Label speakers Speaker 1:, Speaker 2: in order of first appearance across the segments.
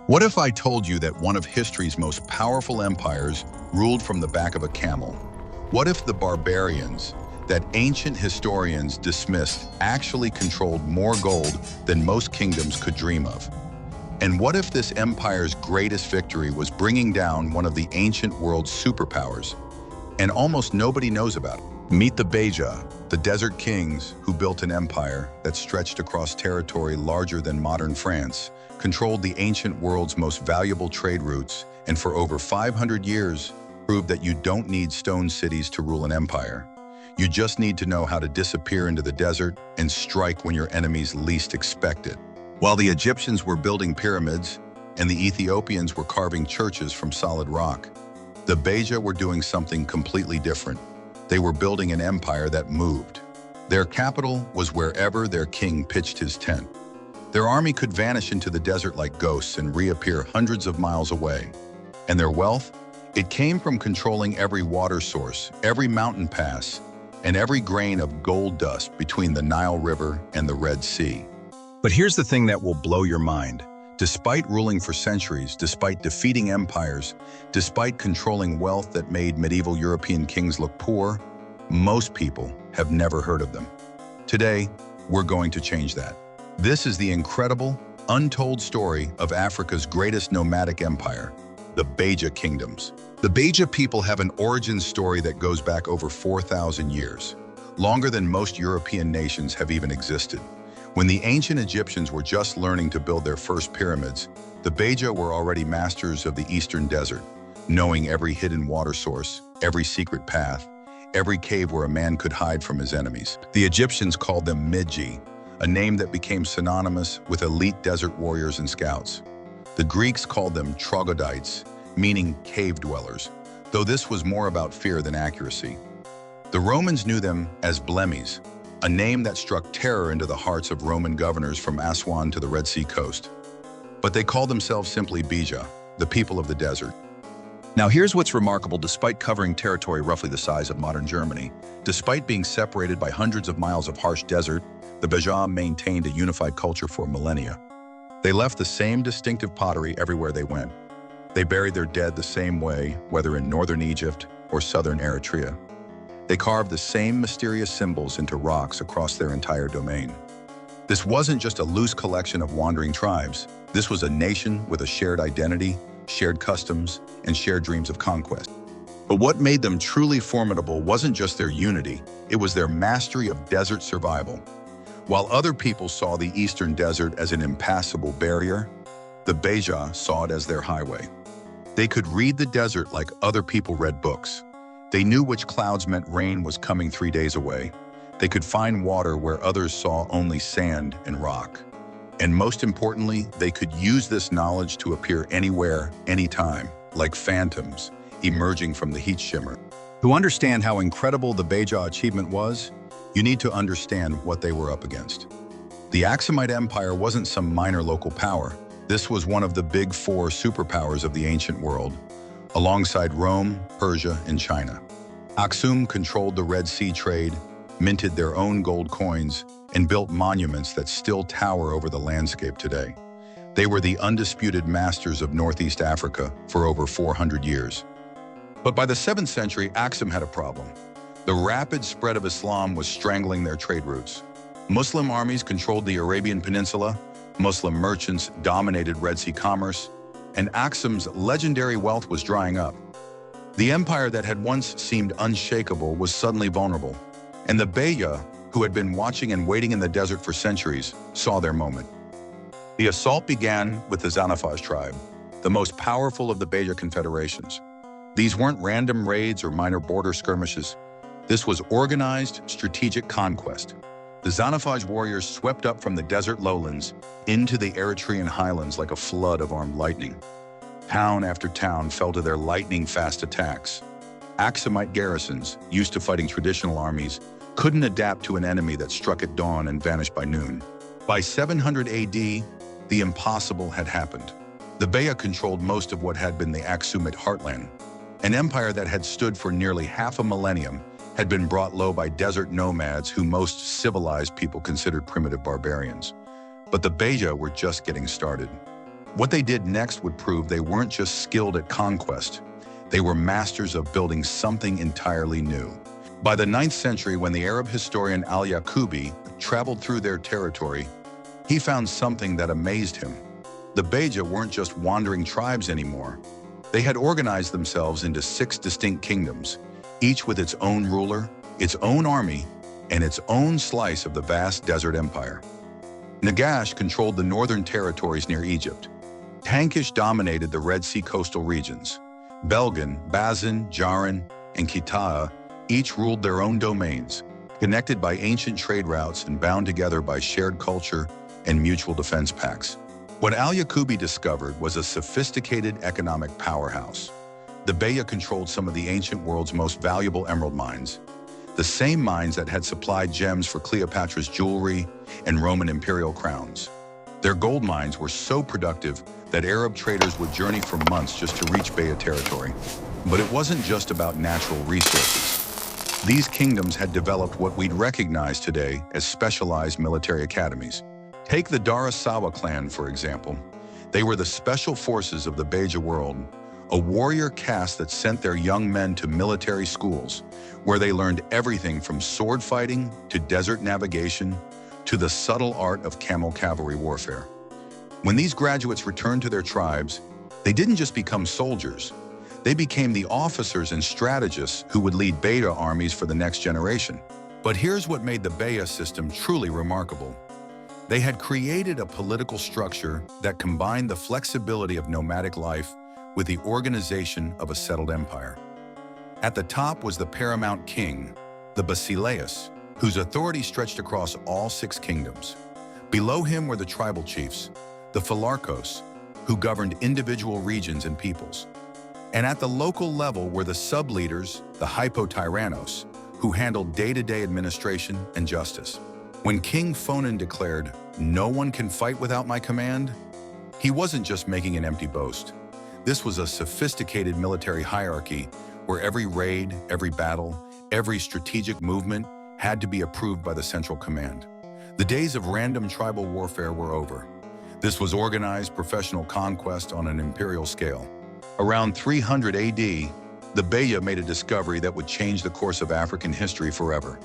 Speaker 1: What if I told you that one of history's most powerful empires ruled from the back of a camel? What if the barbarians that ancient historians dismissed actually controlled more gold than most kingdoms could dream of? And what if this empire's greatest victory was bringing down one of the ancient world's superpowers, and almost nobody knows about it? Meet the Beja, the desert kings who built an empire that stretched across territory larger than modern France, controlled the ancient world's most valuable trade routes, and for over 500 years proved that you don't need stone cities to rule an empire. You just need to know how to disappear into the desert and strike when your enemies least expect it. While the Egyptians were building pyramids and the Ethiopians were carving churches from solid rock, the Beja were doing something completely different. They were building an empire that moved. Their capital was wherever their king pitched his tent. Their army could vanish into the desert like ghosts and reappear hundreds of miles away. And their wealth? It came from controlling every water source, every mountain pass, and every grain of gold dust between the Nile River and the Red Sea. But here's the thing that will blow your mind. Despite ruling for centuries, despite defeating empires, despite controlling wealth that made medieval European kings look poor, most people have never heard of them. Today, we're going to change that. This is the incredible, untold story of Africa's greatest nomadic empire, the Beja Kingdoms. The Beja people have an origin story that goes back over 4,000 years, longer than most European nations have even existed. When the ancient Egyptians were just learning to build their first pyramids, the Beja were already masters of the eastern desert, knowing every hidden water source, every secret path, every cave where a man could hide from his enemies. The Egyptians called them Midji, a name that became synonymous with elite desert warriors and scouts. The Greeks called them troglodytes, meaning cave dwellers, though this was more about fear than accuracy. The Romans knew them as Blemmies, a name that struck terror into the hearts of Roman governors from Aswan to the Red Sea coast. But they called themselves simply Beja, the people of the desert. Now here's what's remarkable. Despite covering territory roughly the size of modern Germany, despite being separated by hundreds of miles of harsh desert, the Beja maintained a unified culture for millennia. They left the same distinctive pottery everywhere they went. They buried their dead the same way, whether in northern Egypt or southern Eritrea. They carved the same mysterious symbols into rocks across their entire domain. This wasn't just a loose collection of wandering tribes. This was a nation with a shared identity, shared customs, and shared dreams of conquest. But what made them truly formidable wasn't just their unity, it was their mastery of desert survival. While other people saw the eastern desert as an impassable barrier, the Beja saw it as their highway. They could read the desert like other people read books. They knew which clouds meant rain was coming 3 days away. They could find water where others saw only sand and rock. And most importantly, they could use this knowledge to appear anywhere, anytime, like phantoms emerging from the heat shimmer. To understand how incredible the Beja achievement was, you need to understand what they were up against. The Aksumite Empire wasn't some minor local power. This was one of the big four superpowers of the ancient world, alongside Rome, Persia, and China. Aksum controlled the Red Sea trade, minted their own gold coins, and built monuments that still tower over the landscape today. They were the undisputed masters of Northeast Africa for over 400 years. But by the 7th century, Aksum had a problem. The rapid spread of Islam was strangling their trade routes. Muslim armies controlled the Arabian Peninsula, Muslim merchants dominated Red Sea commerce, and Aksum's legendary wealth was drying up. The empire that had once seemed unshakable was suddenly vulnerable, and the Beja, who had been watching and waiting in the desert for centuries, saw their moment. The assault began with the Zanafaj tribe, the most powerful of the Beja confederations. These weren't random raids or minor border skirmishes. This was organized, strategic conquest. The Zanafaj warriors swept up from the desert lowlands into the Eritrean highlands like a flood of armed lightning. Town after town fell to their lightning-fast attacks. Aksumite garrisons, used to fighting traditional armies, couldn't adapt to an enemy that struck at dawn and vanished by noon. By 700 AD, the impossible had happened. The Beja controlled most of what had been the Aksumite heartland. An empire that had stood for nearly half a millennium had been brought low by desert nomads who most civilized people considered primitive barbarians. But the Beja were just getting started. What they did next would prove they weren't just skilled at conquest, they were masters of building something entirely new. By the 9th century, when the Arab historian al-Yaqubi traveled through their territory, he found something that amazed him. The Beja weren't just wandering tribes anymore. They had organized themselves into 6 distinct kingdoms, each with its own ruler, its own army, and its own slice of the vast desert empire. Nagash controlled the northern territories near Egypt. Tankish dominated the Red Sea coastal regions. Belgan, Bazan, Jaran, and Khitai each ruled their own domains, connected by ancient trade routes and bound together by shared culture and mutual defense pacts. What al-Yaqubi discovered was a sophisticated economic powerhouse. The Beja controlled some of the ancient world's most valuable emerald mines, the same mines that had supplied gems for Cleopatra's jewelry and Roman imperial crowns. Their gold mines were so productive that Arab traders would journey for months just to reach Beja territory. But it wasn't just about natural resources. These kingdoms had developed what we'd recognize today as specialized military academies. Take the Darasawa clan, for example. They were the special forces of the Beja world, a warrior caste that sent their young men to military schools, where they learned everything from sword fighting to desert navigation to the subtle art of camel cavalry warfare. When these graduates returned to their tribes, they didn't just become soldiers. They became the officers and strategists who would lead Beja armies for the next generation. But here's what made the Beja system truly remarkable. They had created a political structure that combined the flexibility of nomadic life with the organization of a settled empire. At the top was the paramount king, the Basileus, whose authority stretched across all 6 kingdoms. Below him were the tribal chiefs, the Philarchos, who governed individual regions and peoples. And at the local level were the sub-leaders, the Hypotyrannos, who handled day-to-day administration and justice. When King Fonan declared, "No one can fight without my command," he wasn't just making an empty boast. This was a sophisticated military hierarchy where every raid, every battle, every strategic movement had to be approved by the central command. The days of random tribal warfare were over. This was organized professional conquest on an imperial scale. Around 300 AD, the Beja made a discovery that would change the course of African history forever.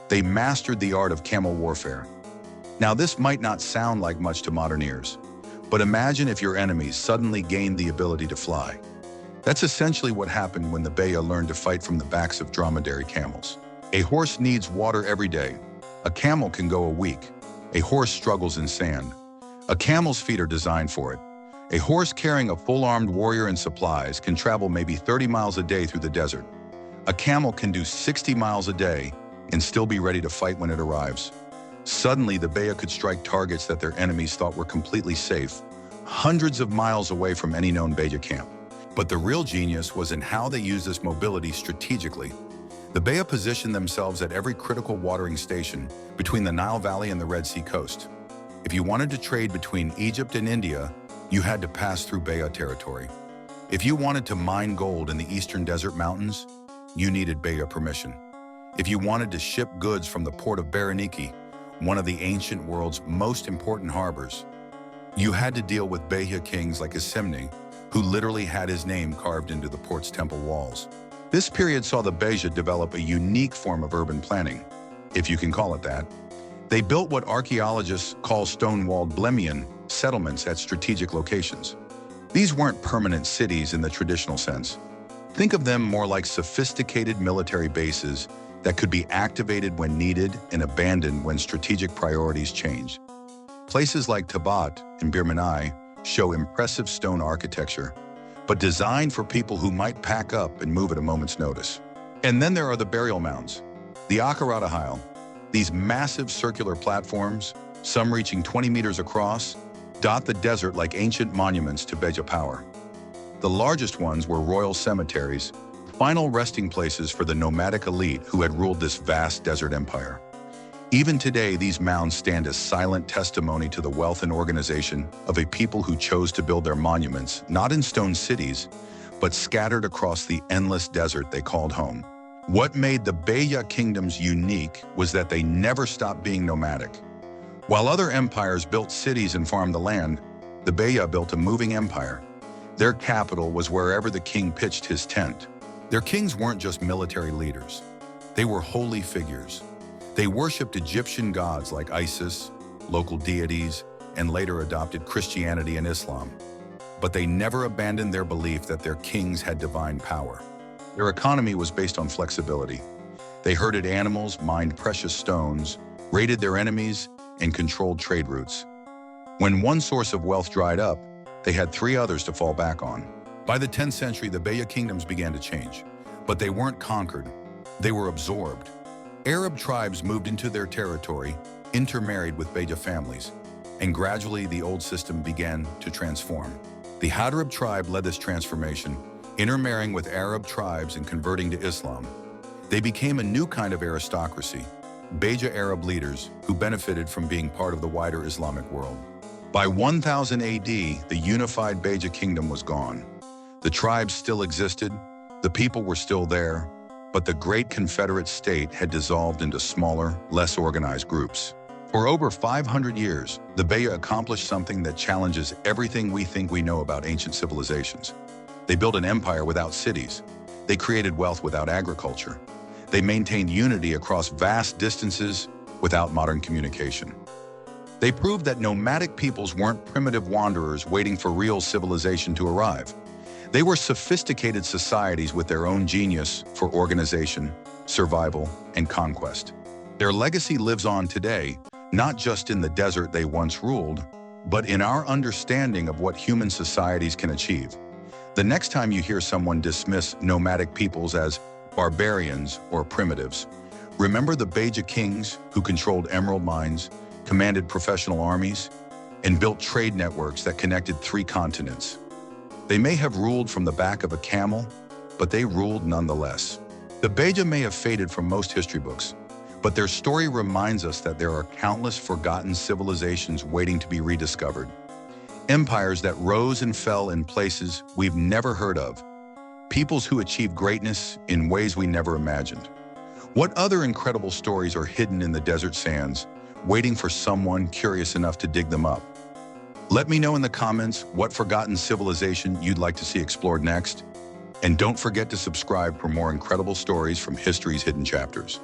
Speaker 1: They mastered the art of camel warfare. Now, this might not sound like much to modern ears, but imagine if your enemies suddenly gained the ability to fly. That's essentially what happened when the Beja learned to fight from the backs of dromedary camels. A horse needs water every day. A camel can go a week. A horse struggles in sand. A camel's feet are designed for it. A horse carrying a full-armed warrior and supplies can travel maybe 30 miles a day through the desert. A camel can do 60 miles a day and still be ready to fight when it arrives. Suddenly, the Beja could strike targets that their enemies thought were completely safe, hundreds of miles away from any known Beja camp. But the real genius was in how they used this mobility strategically. The Beja positioned themselves at every critical watering station between the Nile Valley and the Red Sea coast. If you wanted to trade between Egypt and India, you had to pass through Beja territory. If you wanted to mine gold in the eastern desert mountains, you needed Beja permission. If you wanted to ship goods from the port of Berenike, one of the ancient world's most important harbors, you had to deal with Beja kings like Isemni, who literally had his name carved into the port's temple walls. This period saw the Beja develop a unique form of urban planning, if you can call it that. They built what archaeologists call stone-walled Blemian settlements at strategic locations. These weren't permanent cities in the traditional sense. Think of them more like sophisticated military bases that could be activated when needed and abandoned when strategic priorities changed. Places like Tabat and Birmanai show impressive stone architecture, but designed for people who might pack up and move at a moment's notice. And then there are the burial mounds, the Akaratahile. These massive circular platforms, some reaching 20 meters across, dot the desert like ancient monuments to Beja power. The largest ones were royal cemeteries, final resting places for the nomadic elite who had ruled this vast desert empire. Even today, these mounds stand as silent testimony to the wealth and organization of a people who chose to build their monuments not in stone cities, but scattered across the endless desert they called home. What made the Beja Kingdoms unique was that they never stopped being nomadic. While other empires built cities and farmed the land, the Beja built a moving empire. Their capital was wherever the king pitched his tent. Their kings weren't just military leaders. They were holy figures. They worshipped Egyptian gods like Isis, local deities, and later adopted Christianity and Islam. But they never abandoned their belief that their kings had divine power. Their economy was based on flexibility. They herded animals, mined precious stones, raided their enemies, and controlled trade routes. When one source of wealth dried up, they had three others to fall back on. By the 10th century, the Beja Kingdoms began to change, but they weren't conquered. They were absorbed. Arab tribes moved into their territory, intermarried with Beja families, and gradually the old system began to transform. The Hadrab tribe led this transformation, intermarrying with Arab tribes and converting to Islam. They became a new kind of aristocracy, Beja Arab leaders who benefited from being part of the wider Islamic world. By 1000 AD, the unified Beja Kingdom was gone. The tribes still existed, the people were still there, but the great confederate state had dissolved into smaller, less organized groups. For over 500 years, the Beja accomplished something that challenges everything we think we know about ancient civilizations. They built an empire without cities. They created wealth without agriculture. They maintained unity across vast distances without modern communication. They proved that nomadic peoples weren't primitive wanderers waiting for real civilization to arrive. They were sophisticated societies with their own genius for organization, survival, and conquest. Their legacy lives on today, not just in the desert they once ruled, but in our understanding of what human societies can achieve. The next time you hear someone dismiss nomadic peoples as barbarians or primitives, remember the Beja kings who controlled emerald mines, commanded professional armies, and built trade networks that connected 3 continents. They may have ruled from the back of a camel, but they ruled nonetheless. The Beja may have faded from most history books, but their story reminds us that there are countless forgotten civilizations waiting to be rediscovered. Empires that rose and fell in places we've never heard of. Peoples who achieved greatness in ways we never imagined. What other incredible stories are hidden in the desert sands, waiting for someone curious enough to dig them up? Let me know in the comments what forgotten civilization you'd like to see explored next. And don't forget to subscribe for more incredible stories from history's hidden chapters.